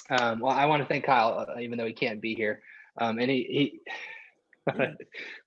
Well, I want to thank Kyle, even though he can't be here. And he Yeah.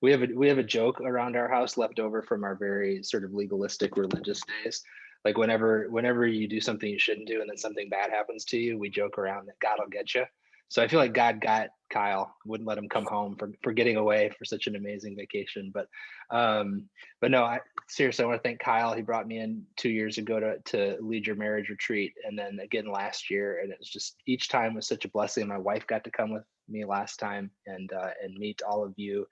we have a joke around our house left over from our very sort of legalistic religious days. Like whenever you do something you shouldn't do and then something bad happens to you, we joke around that God will get you. So I feel like God got Kyle, wouldn't let him come home for getting away for such an amazing vacation. But no, seriously, I want to thank Kyle. He brought me in 2 years ago to lead your marriage retreat, and then again last year, and it was just each time was such a blessing. My wife got to come with me last time and meet all of you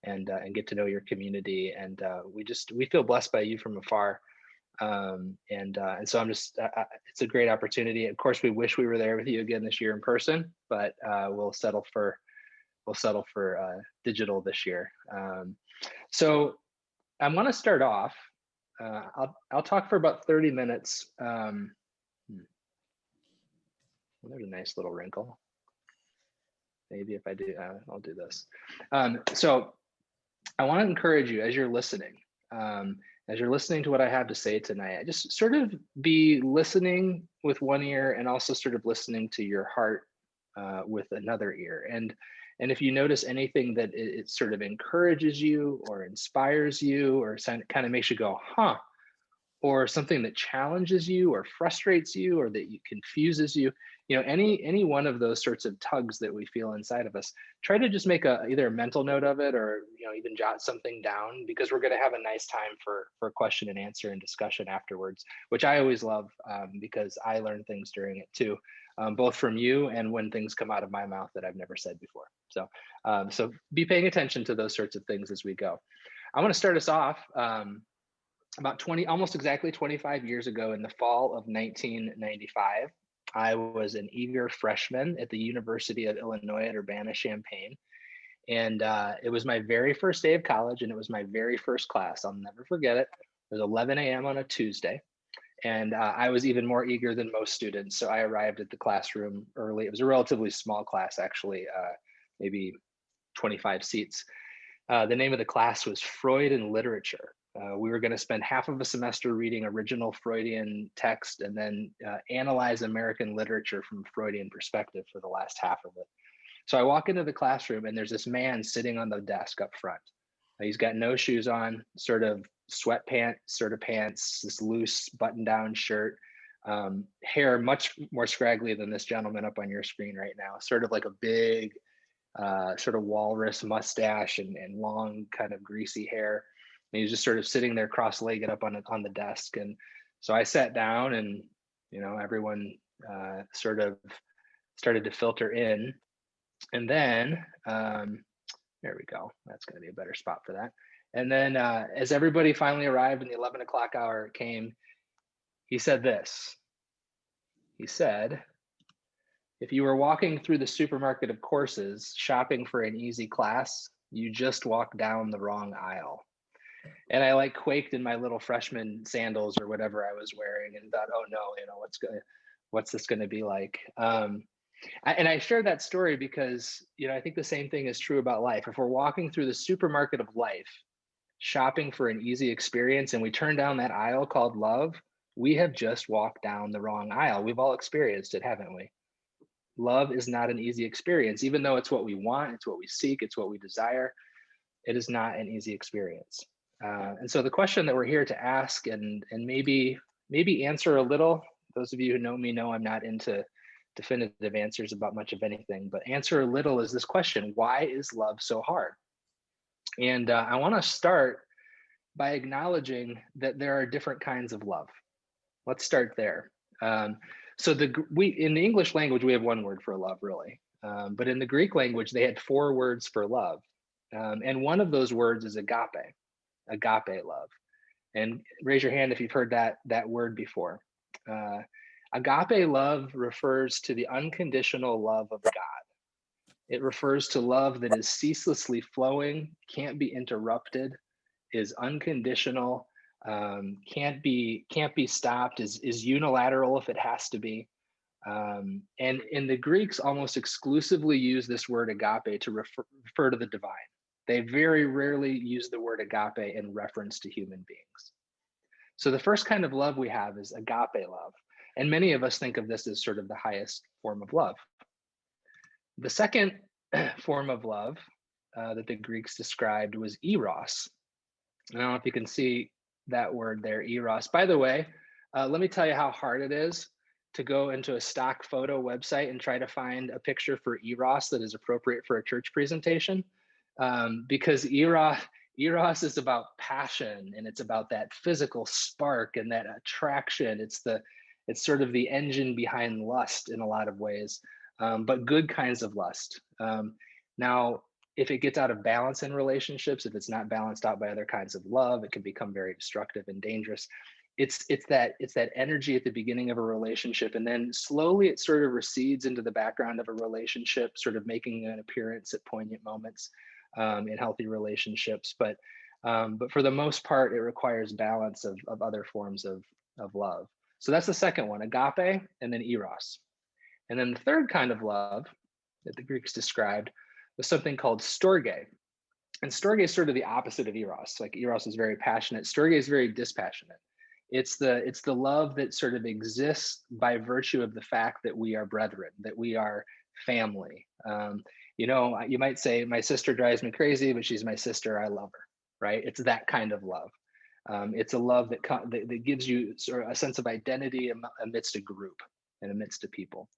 and get to know your community, and we feel blessed by you from afar. And so I'm just it's a great opportunity. Of course, we wish we were there with you again this year in person, but we'll settle for digital this year. So I'm going to start off. I'll talk for about 30 minutes. Well, there's a nice little wrinkle. Maybe if I do, I'll do this. So I want to encourage you as you're listening. As you're listening to what I have to say tonight, just sort of be listening with one ear and also sort of listening to your heart with another ear. And if you notice anything that it sort of encourages you or inspires you or kind of makes you go, huh, or something that challenges you or frustrates you or that confuses you, any one of those sorts of tugs that we feel inside of us, try to just make either a mental note of it or even jot something down, because we're going to have a nice time for question and answer and discussion afterwards, which I always love, because I learn things during it too, both from you and when things come out of my mouth that I've never said before. So be paying attention to those sorts of things as we go. I want to start us off. About almost exactly 25 years ago, in the fall of 1995, I was an eager freshman at the University of Illinois at Urbana-Champaign. And it was my very first day of college, and it was my very first class. I'll never forget it. It was 11 a.m. on a Tuesday. And I was even more eager than most students. So I arrived at the classroom early. It was a relatively small class, actually, maybe 25 seats. The name of the class was Freud and Literature. We were going to spend half of a semester reading original Freudian text and then analyze American literature from a Freudian perspective for the last half of it. So I walk into the classroom and there's this man sitting on the desk up front. He's got no shoes on, sort of sweatpants, sort of pants, this loose button-down shirt, hair much more scraggly than this gentleman up on your screen right now, sort of like a big sort of walrus mustache and long kind of greasy hair. And he was just sort of sitting there cross-legged up on the desk. And so I sat down and, everyone sort of started to filter in. And then, there we go. That's going to be a better spot for that. And then as everybody finally arrived and the 11 o'clock hour came, he said this. He said, "If you were walking through the supermarket of courses, shopping for an easy class, you just walked down the wrong aisle." And I like quaked in my little freshman sandals or whatever I was wearing and thought, oh no, what's this going to be like? And I share that story because, I think the same thing is true about life. If we're walking through the supermarket of life, shopping for an easy experience, and we turn down that aisle called love, we have just walked down the wrong aisle. We've all experienced it, haven't we? Love is not an easy experience, even though it's what we want, it's what we seek, it's what we desire. It is not an easy experience. And so the question that we're here to ask and maybe answer a little, those of you who know me know I'm not into definitive answers about much of anything, but answer a little is this question: why is love so hard? And I want to start by acknowledging that there are different kinds of love. Let's start there. So in the English language, we have one word for love, really. But in the Greek language, they had 4 words for love. And one of those words is agape love. And raise your hand if you've heard that word before. Agape love refers to the unconditional love of God. It refers to love that is ceaselessly flowing, can't be interrupted, is unconditional, can't be stopped, is unilateral if it has to be. And in the Greeks almost exclusively use this word agape to refer to the divine. They very rarely use the word agape in reference to human beings. So the first kind of love we have is agape love. And many of us think of this as sort of the highest form of love. The second form of love that the Greeks described was eros. I don't know if you can see that word there, eros. By the way, let me tell you how hard it is to go into a stock photo website and try to find a picture for eros that is appropriate for a church presentation. Because eros is about passion, and it's about that physical spark and that attraction. It's sort of the engine behind lust in a lot of ways, but good kinds of lust. Now, if it gets out of balance in relationships, if it's not balanced out by other kinds of love, it can become very destructive and dangerous. It's that energy at the beginning of a relationship, and then slowly it sort of recedes into the background of a relationship, sort of making an appearance at poignant moments in healthy relationships. But for the most part, it requires balance of other forms of love. So that's the second one, agape, and then eros. And then the third kind of love that the Greeks described was something called storge. And storge is sort of the opposite of eros. Like eros is very passionate, storge is very dispassionate. It's the love that sort of exists by virtue of the fact that we are brethren, that we are family. You might say, my sister drives me crazy, but she's my sister, I love her, right? It's that kind of love. It's a love that gives you sort of a sense of identity amidst a group and amidst a people.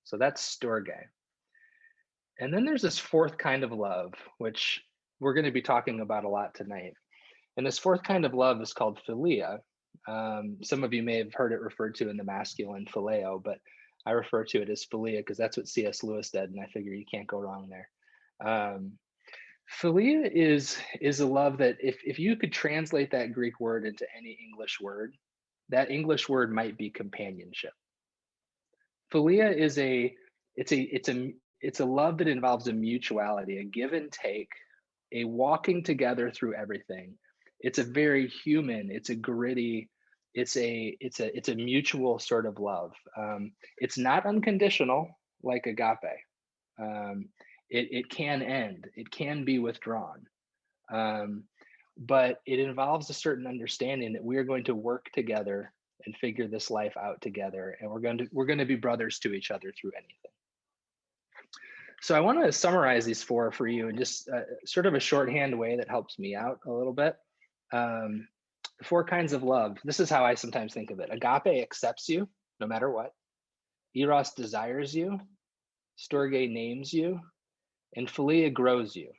So that's storge. And then there's this fourth kind of love, which we're going to be talking about a lot tonight. And this fourth kind of love is called philia. Some of you may have heard it referred to in the masculine phileo, but I refer to it as philia because that's what C.S. Lewis did, and I figure you can't go wrong there. Philia is a love that if you could translate that Greek word into any English word, that English word might be companionship. Philia is it's a love that involves a mutuality, a give and take, a walking together through everything. It's a very human, it's a gritty, it's a mutual sort of love. It's not unconditional like agape. It can end, it can be withdrawn. But it involves a certain understanding that we are going to work together and figure this life out together, and we're going to be brothers to each other through anything. So I want to summarize these four for you in just sort of a shorthand way that helps me out a little bit. The four kinds of love. This is how I sometimes think of it. Agape accepts you no matter what. Eros desires you. Storge names you. And philia grows you.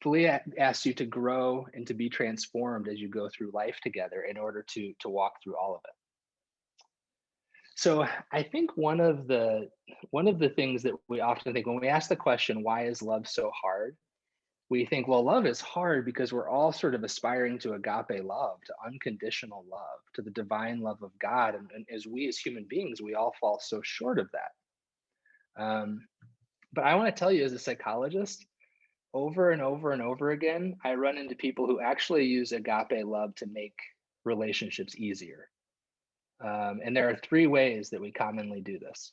Philia asks you to grow and to be transformed as you go through life together in order to walk through all of it. So I think one of the things that we often think when we ask the question, why is love so hard? We think, well, love is hard because we're all sort of aspiring to agape love, to unconditional love, to the divine love of God. And as human beings, we all fall so short of that. But I want to tell you, as a psychologist, over and over and over again, I run into people who actually use agape love to make relationships easier. And there are three ways that we commonly do this.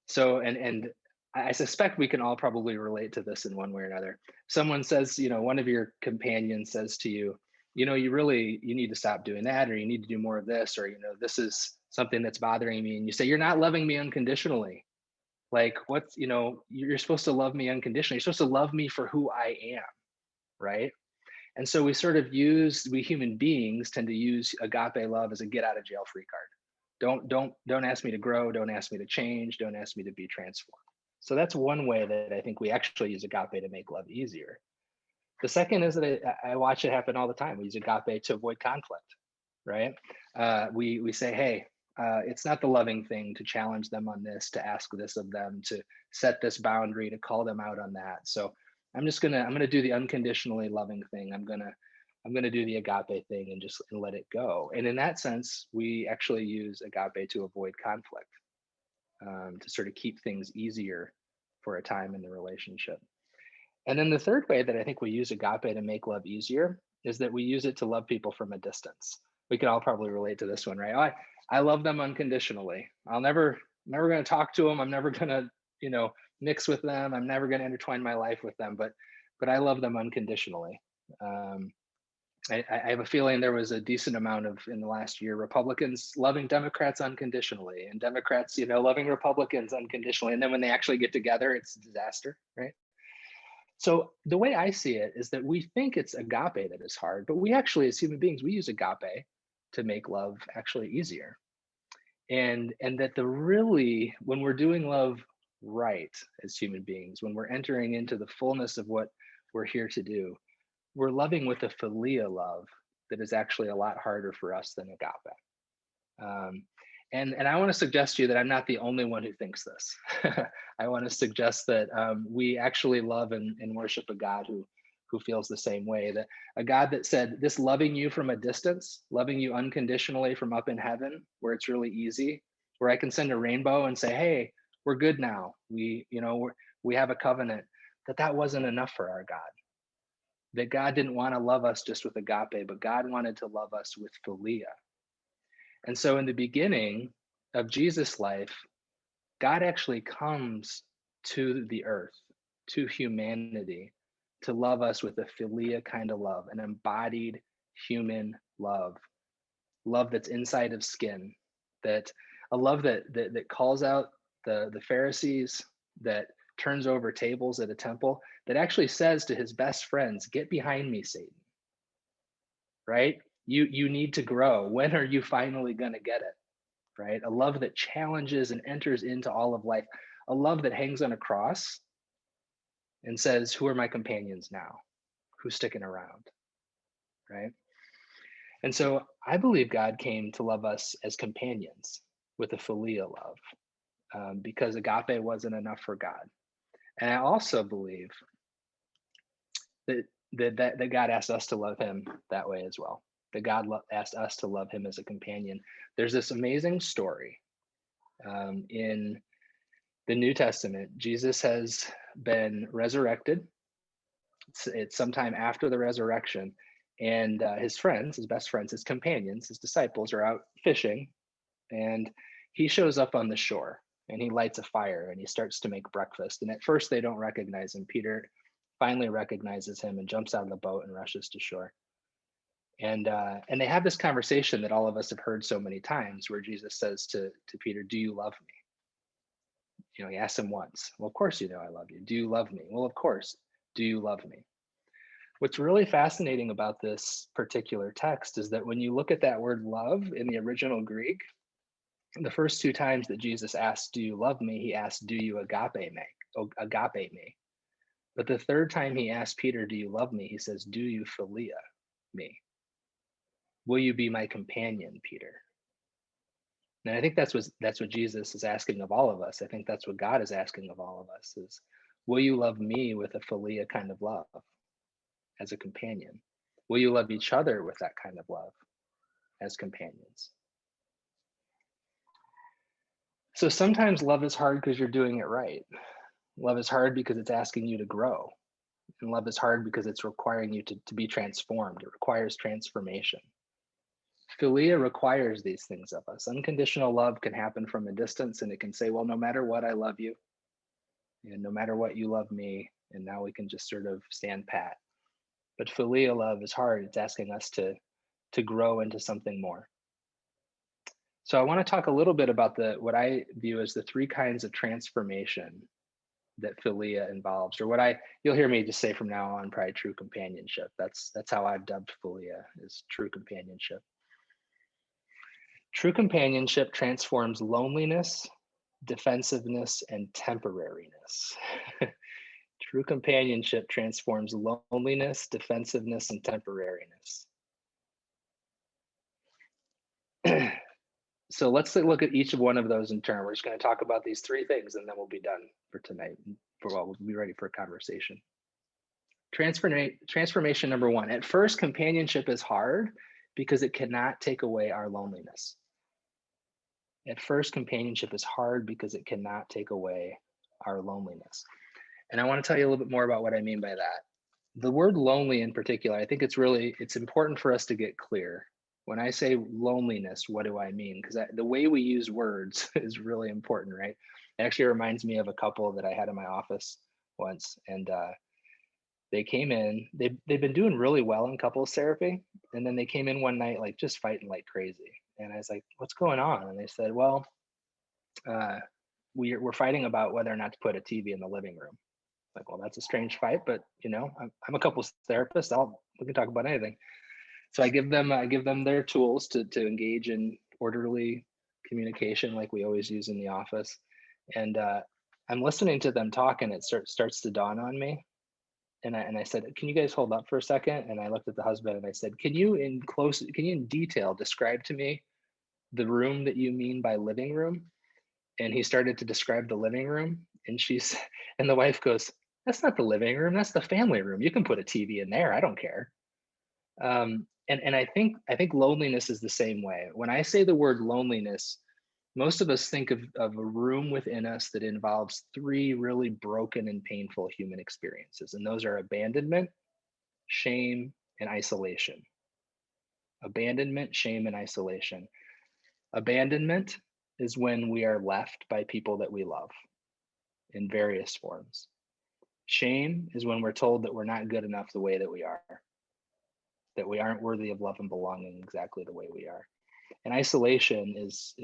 So, and I suspect we can all probably relate to this in one way or another. Someone says, one of your companions says to you, you need to stop doing that, or you need to do more of this, or, this is something that's bothering me. And you say, you're not loving me unconditionally. Like you're supposed to love me unconditionally. You're supposed to love me for who I am. Right. And so we human beings tend to use agape love as a get out of jail free card. Don't ask me to grow. Don't ask me to change. Don't ask me to be transformed. So that's one way that I think we actually use agape to make love easier. The second is that I watch it happen all the time. We use agape to avoid conflict, right? We say, hey, it's not the loving thing to challenge them on this, to ask this of them, to set this boundary, to call them out on that. So I'm gonna do the unconditionally loving thing. I'm gonna do the agape thing and just let it go. And in that sense, we actually use agape to avoid conflict, to sort of keep things easier for a time in the relationship. And then the third way that I think we use agape to make love easier is that we use it to love people from a distance. We can all probably relate to this one, right? I love them unconditionally. I'm never going to talk to them. I'm never going to, mix with them. I'm never going to intertwine my life with them, but I love them unconditionally. I have a feeling there was a decent amount of, in the last year, Republicans loving Democrats unconditionally, and Democrats, loving Republicans unconditionally. And then when they actually get together, it's a disaster, right? So the way I see it is that we think it's agape that is hard, but we actually, as human beings, we use agape to make love actually easier. And that the really, when we're doing love right as human beings, when we're entering into the fullness of what we're here to do, we're loving with a philia love that is actually a lot harder for us than agape. Um, and I want to suggest to you that I'm not the only one who thinks this. I want to suggest that we actually love and worship a God who feels the same way. That a God that said, "This loving you from a distance, loving you unconditionally from up in heaven, where it's really easy, where I can send a rainbow and say, hey, we're good now. We have a covenant." That wasn't enough for our God. That God didn't want to love us just with agape, but God wanted to love us with philia. And so in the beginning of Jesus' life, God actually comes to the earth, to humanity, to love us with a philia kind of love, an embodied human love, love that's inside of skin, that a love that calls out the Pharisees, that turns over tables at a temple, that actually says to his best friends, "Get behind me, Satan." Right? You need to grow. When are you finally going to get it? Right? A love that challenges and enters into all of life. A love that hangs on a cross and says, "Who are my companions now? Who's sticking around?" Right? And so I believe God came to love us as companions with a philia love, because agape wasn't enough for God. And I also believe that God asked us to love him that way as well. That God asked us to love him as a companion. There's this amazing story in the New Testament. Jesus has been resurrected. It's sometime after the resurrection, and his friends, his best friends, his companions, his disciples are out fishing, and he shows up on the shore and he lights a fire and he starts to make breakfast. And at first they don't recognize him. Peter finally recognizes him and jumps out of the boat and rushes to shore. And they have this conversation that all of us have heard so many times, where Jesus says to Peter, "Do you love me?" He asks him once. "Well, of course you know I love you. Do you love me?" "Well, of course. Do you love me?" What's really fascinating about this particular text is that when you look at that word love in the original Greek, the first two times that Jesus asked, "Do you love me?" he asked, "Do you agape me?" Agape me. But the third time he asked Peter, "Do you love me?" he says, "Do you philia me?" Will you be my companion, Peter? And I think that's what Jesus is asking of all of us. I think that's what God is asking of all of us is, will you love me with a philia kind of love as a companion? Will you love each other with that kind of love as companions? So sometimes love is hard because you're doing it right. Love is hard because it's asking you to grow. And love is hard because it's requiring you to be transformed. It requires transformation. Philia requires these things of us. Unconditional love can happen from a distance, and it can say, well, no matter what, I love you. And no matter what, you love me. And now we can just sort of stand pat. But philia love is hard. It's asking us to grow into something more. So I want to talk a little bit about what I view as the three kinds of transformation that philia involves, or you'll hear me just say from now on, probably true companionship. That's how I've dubbed philia, is true companionship. True companionship transforms loneliness, defensiveness, and temporariness. True companionship transforms loneliness, defensiveness, and temporariness. So let's look at each of one of those in turn. We're just going to talk about these three things, and then we'll be done for tonight. We'll be ready for a conversation. Transformation number one. At first, companionship is hard because it cannot take away our loneliness. At first, companionship is hard because it cannot take away our loneliness. And I want to tell you a little bit more about what I mean by that. The word lonely in particular, I think it's important for us to get clear. When I say loneliness, what do I mean? Because the way we use words is really important, right? It actually reminds me of a couple that I had in my office once. And They came in, they've been doing really well in couples therapy. And then they came in one night, like just fighting like crazy. And I was like, what's going on? And they said, well, uh, we're fighting about whether or not to put a TV in the living room. Like, well, that's a strange fight, but I'm a couples therapist. We can talk about anything. So I give them their tools to engage in orderly communication, like we always use in the office. And I'm listening to them talk, and it starts to dawn on me. And I said, can you guys hold up for a second? And I looked at the husband and I said, can you in detail describe to me the room that you mean by living room? And he started to describe the living room, and and the wife goes, that's not the living room, that's the family room. You can put a TV in there, I don't care. And I think loneliness is the same way. When I say the word loneliness, most of us think of a room within us that involves three really broken and painful human experiences, and those are abandonment, shame, and isolation. Abandonment, shame, and isolation. Abandonment is when we are left by people that we love in various forms. Shame is when we're told that we're not good enough the way that we are, that we aren't worthy of love and belonging exactly the way we are. And isolation is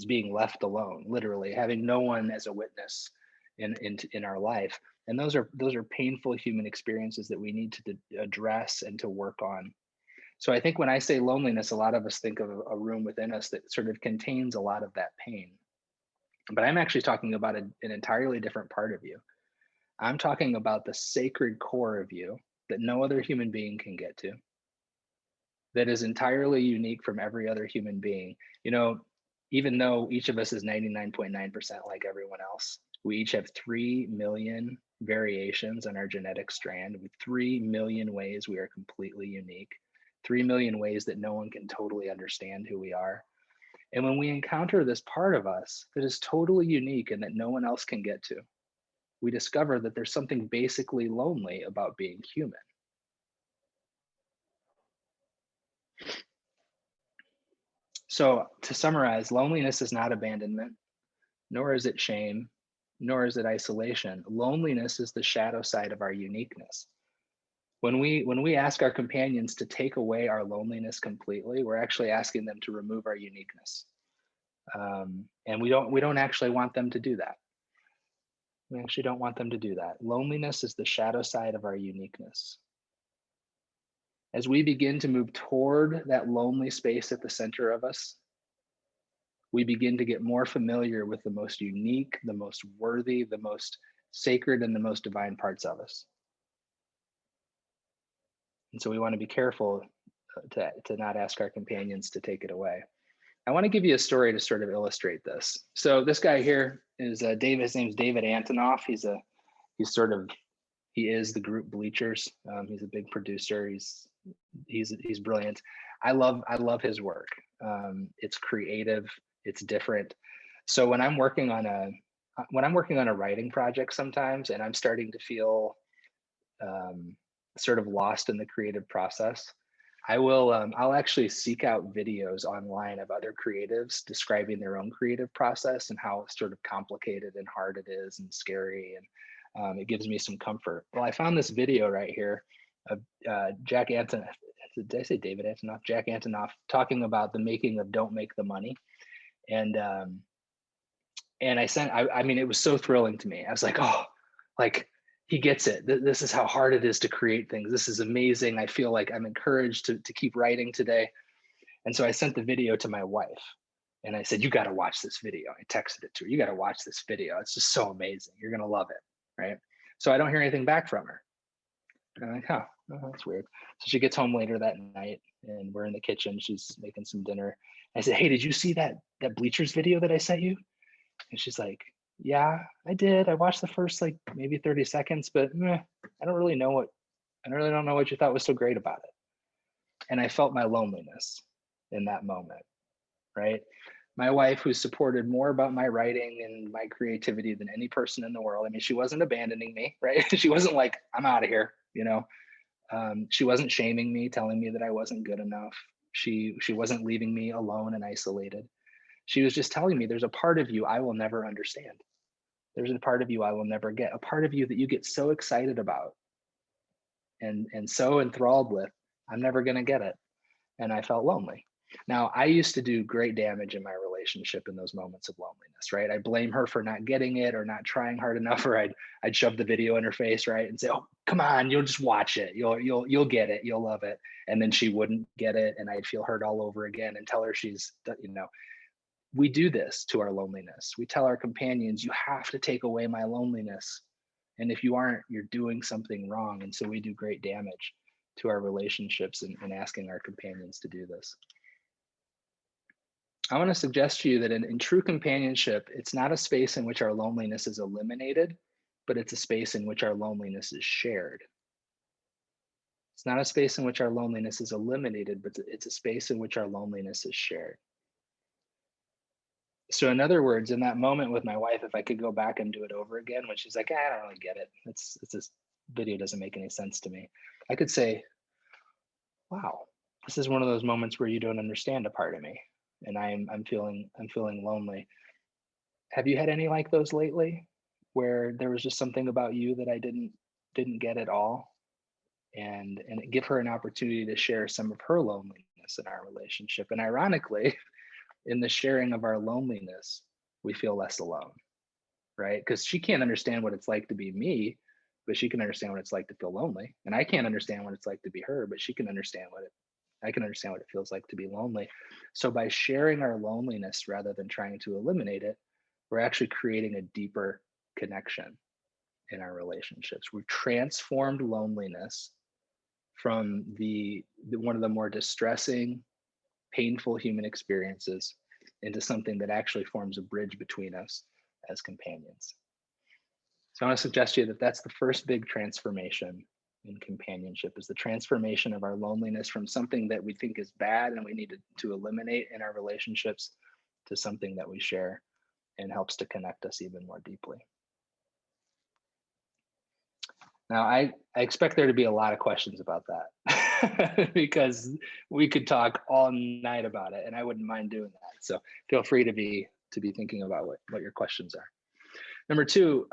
being left alone, literally having no one as a witness in our life. And those are painful human experiences that we need to address and to work on. So I think when I say loneliness, a lot of us think of a room within us that sort of contains a lot of that pain. But I'm actually talking about an entirely different part of you. I'm talking about the sacred core of you that no other human being can get to, that is entirely unique from every other human being. Even though each of us is 99.9% like everyone else, we each have 3 million variations on our genetic strand, with 3 million ways we are completely unique, 3 million ways that no one can totally understand who we are. And when we encounter this part of us that is totally unique and that no one else can get to, we discover that there's something basically lonely about being human. So, to summarize, loneliness is not abandonment, nor is it shame, nor is it isolation. Loneliness is the shadow side of our uniqueness. When we ask our companions to take away our loneliness completely, we're actually asking them to remove our uniqueness. And we don't actually want them to do that. We actually don't want them to do that. Loneliness is the shadow side of our uniqueness. As we begin to move toward that lonely space at the center of us, we begin to get more familiar with the most unique, the most worthy, the most sacred, and the most divine parts of us. And so we want to be careful to not ask our companions to take it away. I want to give you a story to sort of illustrate this. So this guy here is David. His name's David Antonoff. He is the group Bleachers. He's a big producer. He's brilliant. I love his work. It's creative. It's different. So when I'm working on a writing project sometimes, and I'm starting to feel sort of lost in the creative process, I'll actually seek out videos online of other creatives describing their own creative process and how sort of complicated and hard it is and scary, and it gives me some comfort. Well, I found this video right here of Jack Antonoff. Did I say David Antonoff? Jack Antonoff talking about the making of "Don't Make the Money," and I mean, it was so thrilling to me. I was like, oh, like he gets it. This is how hard it is to create things. This is amazing. I feel like I'm encouraged to keep writing today. And so I sent the video to my wife and I said, you got to watch this video. I texted it to her. You got to watch this video. It's just so amazing. You're going to love it. Right. So I don't hear anything back from her. And I'm like, oh, that's weird. So she gets home later that night and we're in the kitchen. She's making some dinner. I said, hey, did you see that Bleachers video that I sent you? And she's like, yeah, I did. I watched the first like maybe 30 seconds, but I really don't know what you thought was so great about it. And I felt my loneliness in that moment, right? My wife, who supported more about my writing and my creativity than any person in the world. I mean, she wasn't abandoning me, right? She wasn't like, I'm out of here, she wasn't shaming me, telling me that I wasn't good enough. She wasn't leaving me alone and isolated. She was just telling me there's a part of you I will never understand. There's a part of you I will never get, a part of you that you get so excited about and so enthralled with, I'm never going to get it. And I felt lonely. Now, I used to do great damage in my relationship in those moments of loneliness, right? I blame her for not getting it or not trying hard enough, or I'd shove the video in her face, right, and say, "Oh, come on, you'll just watch it. You'll get it. You'll love it." And then she wouldn't get it, and I'd feel hurt all over again and tell her we do this to our loneliness. We tell our companions, "You have to take away my loneliness. And if you aren't, you're doing something wrong." And so we do great damage to our relationships and asking our companions to do this. I want to suggest to you that in true companionship, it's not a space in which our loneliness is eliminated, but it's a space in which our loneliness is shared. It's not a space in which our loneliness is eliminated, but it's a space in which our loneliness is shared. So in other words, in that moment with my wife, if I could go back and do it over again, when she's like, I don't really get it. It's this video doesn't make any sense to me. I could say, wow, this is one of those moments where you don't understand a part of me. And I'm feeling lonely. Have you had any like those lately, where there was just something about you that I didn't get at all? And give her an opportunity to share some of her loneliness in our relationship. And ironically, in the sharing of our loneliness, we feel less alone, right? Because she can't understand what it's like to be me, but she can understand what it's like to feel lonely. And I can't understand what it's like to be her, but she can understand I can understand what it feels like to be lonely. So by sharing our loneliness rather than trying to eliminate it, we're actually creating a deeper connection in our relationships. We've transformed loneliness from one of the more distressing, painful human experiences into something that actually forms a bridge between us as companions. So I want to suggest to you that that's the first big transformation in companionship, is the transformation of our loneliness from something that we think is bad and we need to eliminate in our relationships to something that we share and helps to connect us even more deeply. Now, I expect there to be a lot of questions about that because we could talk all night about it, and I wouldn't mind doing that. So feel free to be thinking about what your questions are. Number two,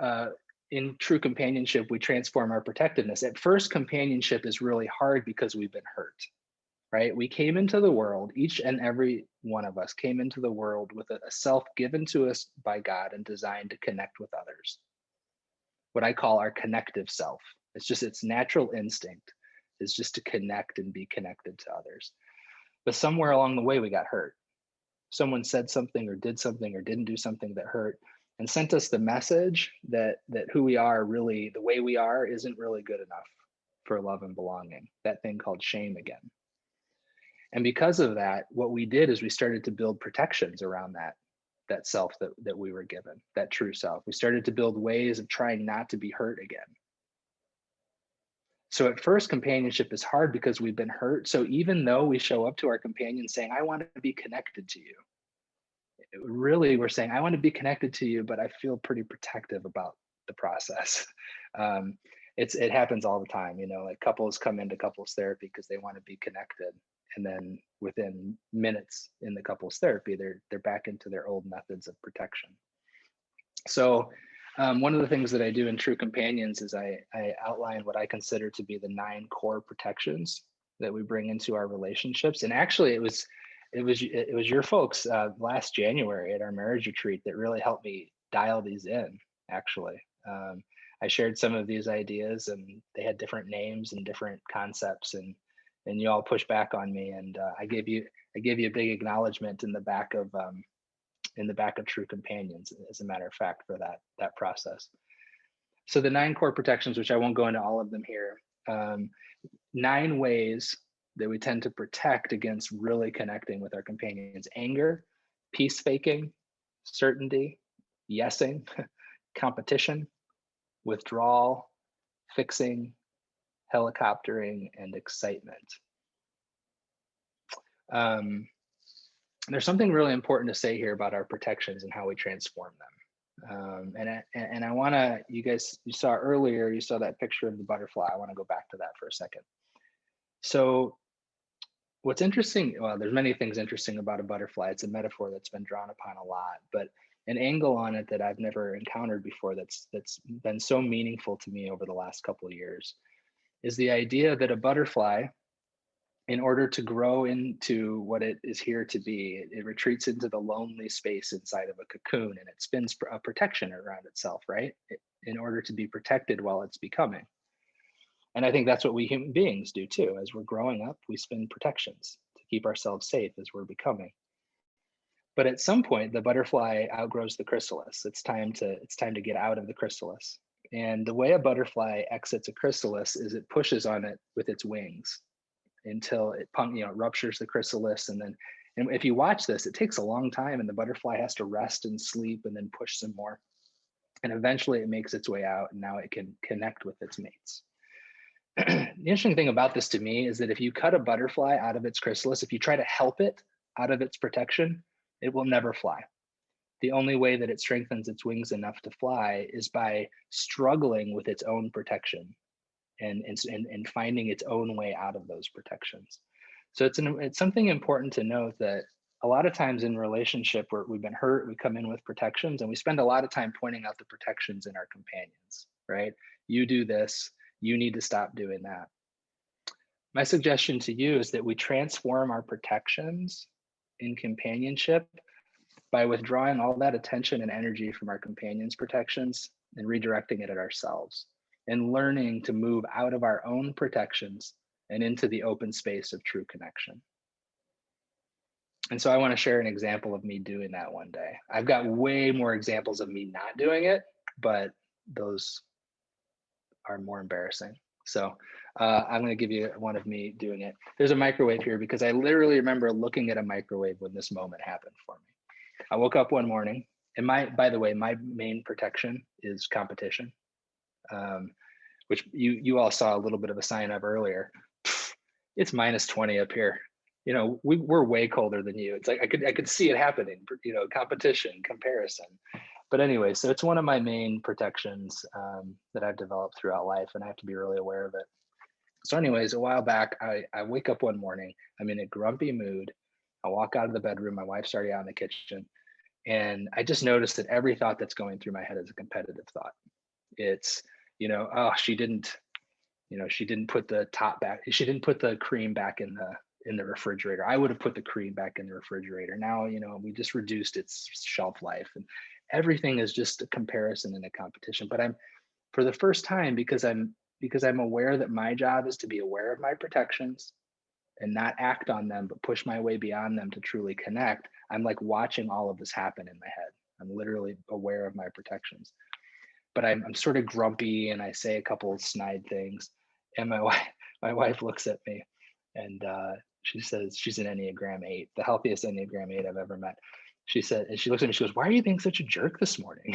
in true companionship, we transform our protectiveness. At first, companionship is really hard because we've been hurt, right? We came into the world, each and every one of us came into the world with a self given to us by God and designed to connect with others. What I call our connective self. Its natural instinct is just to connect and be connected to others. But somewhere along the way, we got hurt. Someone said something or did something or didn't do something that hurt and sent us the message that who we are, really the way we are, isn't really good enough for love and belonging. That thing called shame again. And because of that, what we did is we started to build protections around that self that we were given, that true self. We started to build ways of trying not to be hurt again. So at first, companionship is hard because we've been hurt. So even though we show up to our companion saying, I want to be connected to you, really we're saying, I want to be connected to you, but I feel pretty protective about the process. It happens all the time, like couples come into couples therapy because they want to be connected. And then within minutes in the couples therapy, they're back into their old methods of protection. So one of the things that I do in True Companions is I outline what I consider to be the 9 core protections that we bring into our relationships. And actually, it was your folks last January at our marriage retreat that really helped me dial these in. Actually, I shared some of these ideas, and they had different names and different concepts, and you all pushed back on me, and I gave you a big acknowledgement in the back of True Companions, as a matter of fact, for that process. So the 9 core protections, which I won't go into all of them here, 9 ways that we tend to protect against really connecting with our companions: anger, peace faking, certainty, yesing, competition, withdrawal, fixing, helicoptering, and excitement. There's something really important to say here about our protections and how we transform them. And I want to, you saw earlier, you saw that picture of the butterfly. I want to go back to that for a second. So what's interesting, well, there's many things interesting about a butterfly. It's a metaphor that's been drawn upon a lot, but an angle on it that I've never encountered before that's been so meaningful to me over the last couple of years is the idea that a butterfly, in order to grow into what it is here to be, it retreats into the lonely space inside of a cocoon, and it spins a protection around itself, right? In order to be protected while it's becoming. And I think that's what we human beings do too. As we're growing up, we spin protections to keep ourselves safe as we're becoming. But at some point, the butterfly outgrows the chrysalis. It's time to get out of the chrysalis. And the way a butterfly exits a chrysalis is it pushes on it with its wings until it ruptures the chrysalis. And if you watch this, it takes a long time, and the butterfly has to rest and sleep and then push some more. And eventually it makes its way out, and now it can connect with its mates. The interesting thing about this to me is that if you cut a butterfly out of its chrysalis, if you try to help it out of its protection, it will never fly. The only way that it strengthens its wings enough to fly is by struggling with its own protection and finding its own way out of those protections. So it's something important to note that a lot of times in relationship where we've been hurt, we come in with protections, and we spend a lot of time pointing out the protections in our companions, right? You do this, you need to stop doing that. My suggestion to you is that we transform our protections in companionship by withdrawing all that attention and energy from our companions' protections and redirecting it at ourselves, and learning to move out of our own protections and into the open space of true connection. And so I want to share an example of me doing that one day. I've got way more examples of me not doing it, but those are more embarrassing. So I'm going to give you one of me doing it. There's a microwave here because I literally remember looking at a microwave when this moment happened for me. I woke up one morning, and by the way, my main protection is competition, which you all saw a little bit of a sign of earlier. It's -20 up here. You know, we're way colder than you. It's like I could see it happening. You know, competition, comparison. But anyway, so it's one of my main protections that I've developed throughout life, and I have to be really aware of it. So anyways, a while back, I wake up one morning, I'm in a grumpy mood. I walk out of the bedroom, my wife's already out in the kitchen, and I just noticed that every thought that's going through my head is a competitive thought. It's, oh, she didn't put the top back, she didn't put the cream back in the refrigerator. I would have put the cream back in the refrigerator. Now, we just reduced its shelf life, and everything is just a comparison and a competition. But I'm, for the first time, because I'm aware that my job is to be aware of my protections and not act on them, but push my way beyond them to truly connect. I'm like watching all of this happen in my head. I'm literally aware of my protections, but I'm sort of grumpy, and I say a couple of snide things, and my wife looks at me, and she says, she's an Enneagram 8, the healthiest Enneagram 8 I've ever met. She said, and she looks at me, she goes, "Why are you being such a jerk this morning?"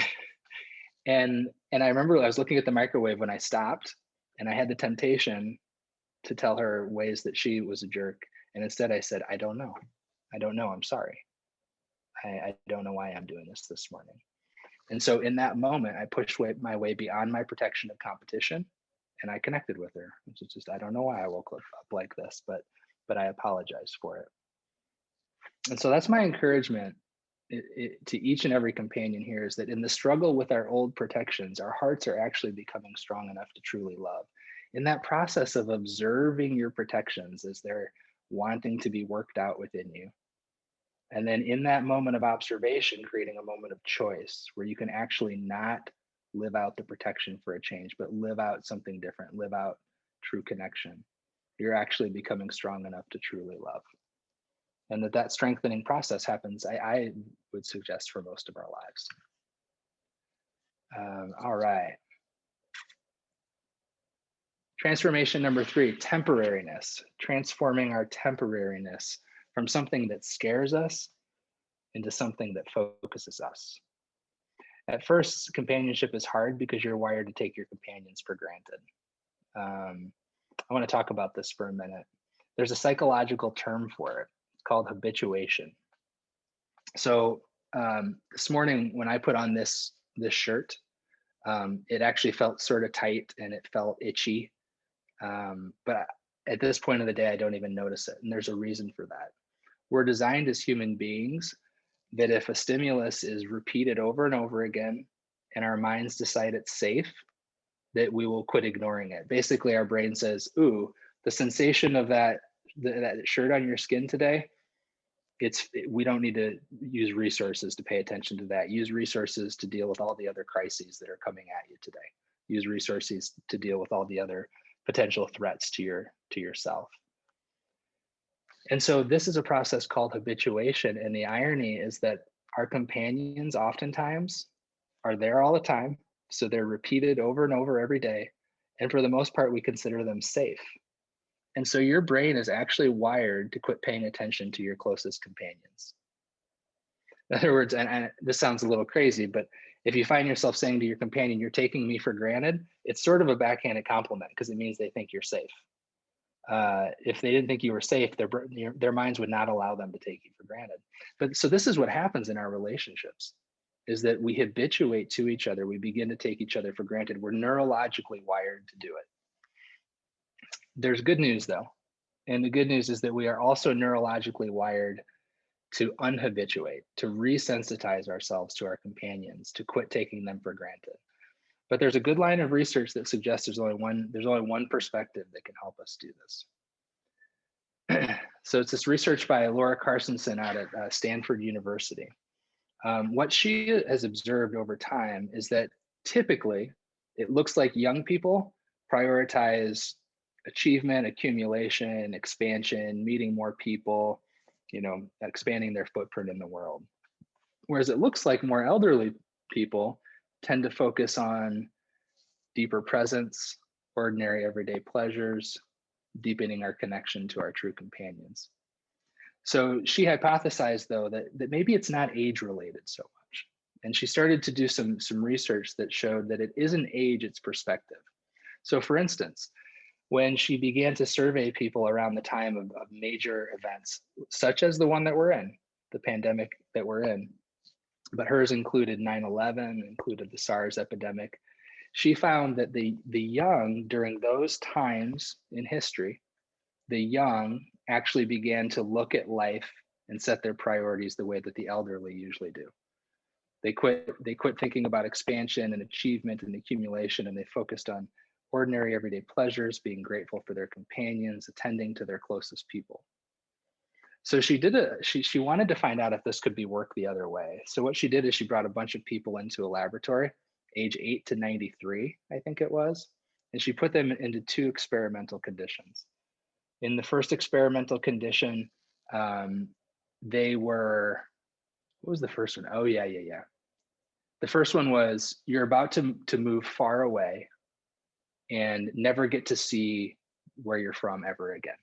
And I remember I was looking at the microwave when I stopped, and I had the temptation to tell her ways that she was a jerk. And instead I said, I don't know. I'm sorry. I don't know why I'm doing this morning. And so in that moment, I pushed my way beyond my protection of competition, and I connected with her. Which is just, I don't know why I woke up like this, but I apologize for it. And so that's my encouragement to each and every companion here, is that in the struggle with our old protections, our hearts are actually becoming strong enough to truly love. In that process of observing your protections as they're wanting to be worked out within you. And then in that moment of observation, creating a moment of choice where you can actually not live out the protection for a change, but live out something different, live out true connection. You're actually becoming strong enough to truly love. And that strengthening process happens, I would suggest, for most of our lives. All right. Transformation number 3, temporariness, transforming our temporariness from something that scares us into something that focuses us. At first, companionship is hard because you're wired to take your companions for granted. I want to talk about this for a minute. There's a psychological term for it. It's called habituation. So this morning when I put on this shirt, it actually felt sort of tight and it felt itchy. But at this point of the day, I don't even notice it. And there's a reason for that. We're designed as human beings that if a stimulus is repeated over and over again and our minds decide it's safe, that we will quit ignoring it. Basically, our brain says, ooh, the sensation of that shirt on your skin today, we don't need to use resources to pay attention to that. Use resources to deal with all the other crises that are coming at you today. Use resources to deal with all the other potential threats to yourself. And so this is a process called habituation. And the irony is that our companions oftentimes are there all the time. So they're repeated over and over every day. And for the most part, we consider them safe. And so your brain is actually wired to quit paying attention to your closest companions. In other words, and this sounds a little crazy, but if you find yourself saying to your companion, you're taking me for granted, it's sort of a backhanded compliment because it means they think you're safe. If they didn't think you were safe, their minds would not allow them to take you for granted. But so this is what happens in our relationships, is that we habituate to each other. We begin to take each other for granted. We're neurologically wired to do it. There's good news though. And the good news is that we are also neurologically wired to unhabituate, to resensitize ourselves to our companions, to quit taking them for granted. But there's a good line of research that suggests there's only one perspective that can help us do this. So it's this research by Laura Carstensen out at Stanford University. What she has observed over time is that typically it looks like young people prioritize achievement, accumulation, expansion, meeting more people, expanding their footprint in the world. Whereas it looks like more elderly people tend to focus on deeper presence, ordinary everyday pleasures, deepening our connection to our true companions. So she hypothesized, though, that maybe it's not age related so much. And she started to do some research that showed that it isn't age, it's perspective. So for instance, when she began to survey people around the time of major events, such as the one that we're in, the pandemic that we're in, but hers included 9/11, included the SARS epidemic, she found that the young during those times in history, the young actually began to look at life and set their priorities the way that the elderly usually do. They quit thinking about expansion and achievement and accumulation, and they focused on ordinary everyday pleasures, being grateful for their companions, attending to their closest people. So she wanted to find out if this could be worked the other way. So what she did is she brought a bunch of people into a laboratory, age 8 to 93, I think it was, and she put them into 2 experimental conditions. In the first experimental condition, they were, what was the first one? Oh, yeah. The first one was, you're about to move far away and never get to see where you're from ever again.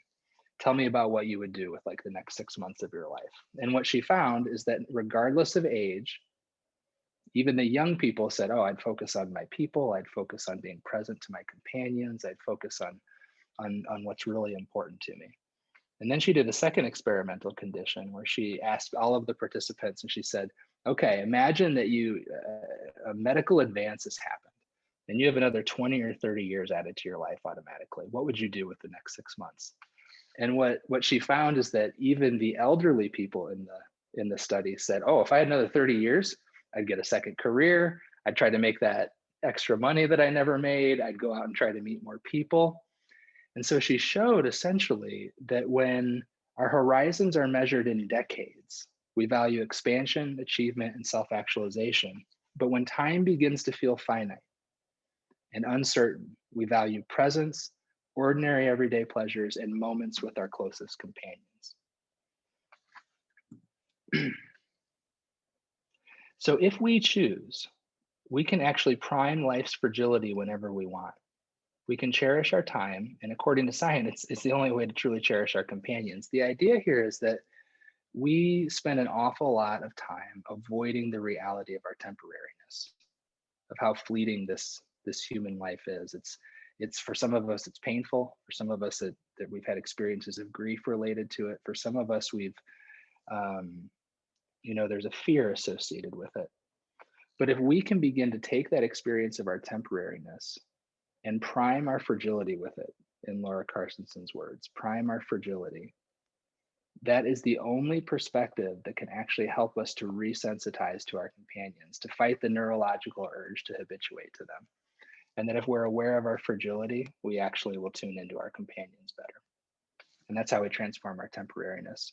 Tell me about what you would do with like the next 6 months of your life. And what she found is that regardless of age, even the young people said, oh, I'd focus on my people. I'd focus on being present to my companions. I'd focus on what's really important to me. And then she did a second experimental condition where she asked all of the participants and she said, okay, imagine that a medical advance has happened and you have another 20 or 30 years added to your life automatically. What would you do with the next 6 months? And what she found is that even the elderly people in the study said, oh, if I had another 30 years, I'd get a second career. I'd try to make that extra money that I never made. I'd go out and try to meet more people. And so she showed essentially that when our horizons are measured in decades, we value expansion, achievement, and self-actualization. But when time begins to feel finite and uncertain, we value presence, ordinary everyday pleasures, and moments with our closest companions. So if we choose, we can actually prime life's fragility whenever we want. We can cherish our time, and according to science, it's the only way to truly cherish our companions. The idea here is that we spend an awful lot of time avoiding the reality of our temporariness, of how fleeting this human life is. It's for some of us, it's painful. For some of us, that we've had experiences of grief related to it. For some of us, there's a fear associated with it. But if we can begin to take that experience of our temporariness and prime our fragility with it, in Laura Carstensen's words, prime our fragility, that is the only perspective that can actually help us to resensitize to our companions, to fight the neurological urge to habituate to them. And that if we're aware of our fragility, we actually will tune into our companions better. And that's how we transform our temporariness.